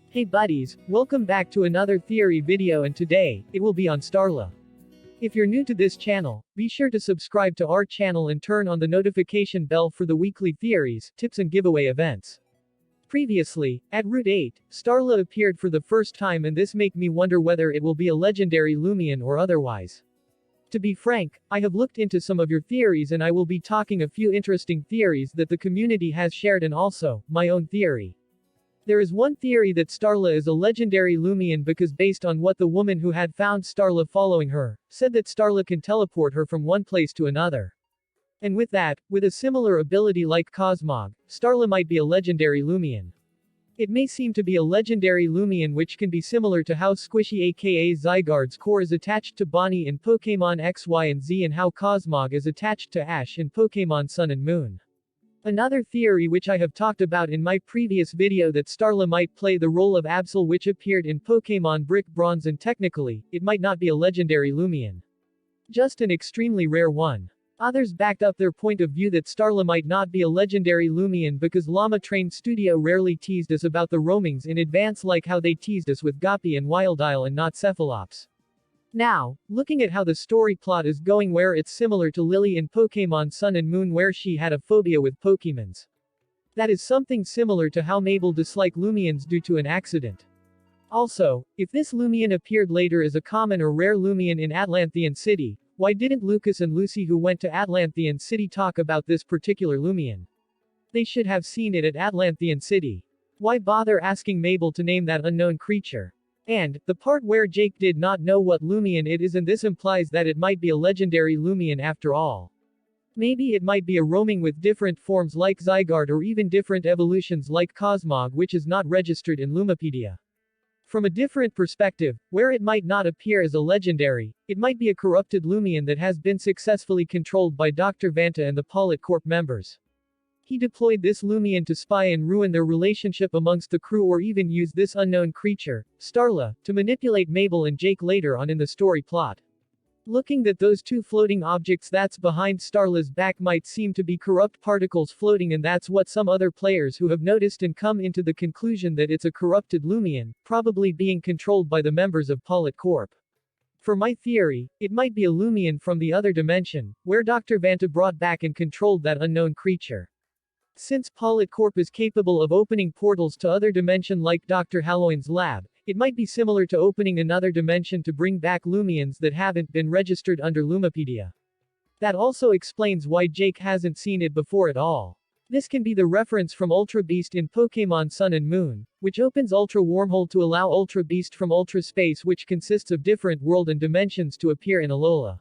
Hey buddies, welcome back to another theory video, and today, it will be on Starla. If you're new to this channel, be sure to subscribe to our channel and turn on the notification bell for the weekly theories, tips and giveaway events. Previously, at Route 8, Starla appeared for the first time, and this make me wonder whether it will be a legendary Loomian or otherwise. To be frank, I have looked into some of your theories and I will be talking a few interesting theories that the community has shared and also, my own theory. There is one theory that Starla is a legendary Loomian because based on what the woman who had found Starla following her, said that Starla can teleport her from one place to another. And with that, with a similar ability like Cosmog, Starla might be a legendary Loomian. It may seem to be a legendary Loomian which can be similar to how Squishy aka Zygarde's core is attached to Bonnie in Pokémon X, Y and Z, and how Cosmog is attached to Ash in Pokémon Sun and Moon. Another theory which I have talked about in my previous video that Starla might play the role of Absol which appeared in Pokémon Brick Bronze, and technically, it might not be a legendary Loomian. Just an extremely rare one. Others backed up their point of view that Starla might not be a legendary Loomian because Llama Train Studio rarely teased us about the roamings in advance like how they teased us with Guppy and Wildile and not Cephalops. Now, looking at how the story plot is going, where it's similar to Lily in Pokémon Sun and Moon where she had a phobia with Pokémons. That is something similar to how Mabel disliked Loomians due to an accident. Also, if this Loomian appeared later as a common or rare Loomian in Atlanthean City, why didn't Lucas and Lucy who went to Atlanthean City talk about this particular Loomian? They should have seen it at Atlanthean City. Why bother asking Mabel to name that unknown creature? And, the part where Jake did not know what Loomian it is, and this implies that it might be a legendary Loomian after all. Maybe it might be a roaming with different forms like Zygarde or even different evolutions like Cosmog which is not registered in Lumipedia. From a different perspective, where it might not appear as a legendary, it might be a corrupted Loomian that has been successfully controlled by Dr. Vanta and the Pollitt Corp members. He deployed this Loomian to spy and ruin their relationship amongst the crew, or even use this unknown creature, Starla, to manipulate Mabel and Jake later on in the story plot. Looking at those two floating objects that's behind Starla's back might seem to be corrupt particles floating, and that's what some other players who have noticed and come into the conclusion that it's a corrupted Loomian, probably being controlled by the members of Pollitt Corp. For my theory, it might be a Loomian from the other dimension, where Dr. Vanta brought back and controlled that unknown creature. Since Pollitt Corp is capable of opening portals to other dimension like Dr. Halloin's lab, it might be similar to opening another dimension to bring back Loomians that haven't been registered under Lumipedia. That also explains why Jake hasn't seen it before at all. This can be the reference from Ultra Beast in Pokémon Sun and Moon, which opens Ultra Wormhole to allow Ultra Beast from Ultra Space, which consists of different world and dimensions, to appear in Alola.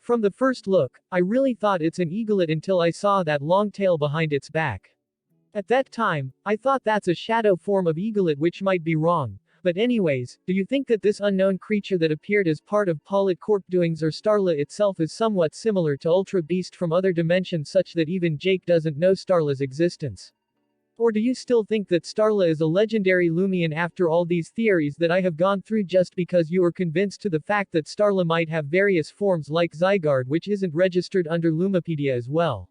From the first look, I really thought it's an eaglet until I saw that long tail behind its back. At that time, I thought that's a shadow form of eaglet, which might be wrong. But anyways, do you think that this unknown creature that appeared as part of Pollitt Corp doings or Starla itself is somewhat similar to Ultra Beast from other dimensions such that even Jake doesn't know Starla's existence? Or do you still think that Starla is a legendary Loomian after all these theories that I have gone through, just because you are convinced to the fact that Starla might have various forms like Zygarde which isn't registered under Lumipedia as well?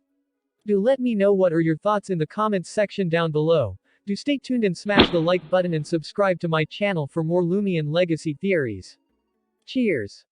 Do let me know what are your thoughts in the comments section down below. Do stay tuned and smash the like button and subscribe to my channel for more Loomian legacy theories. Cheers!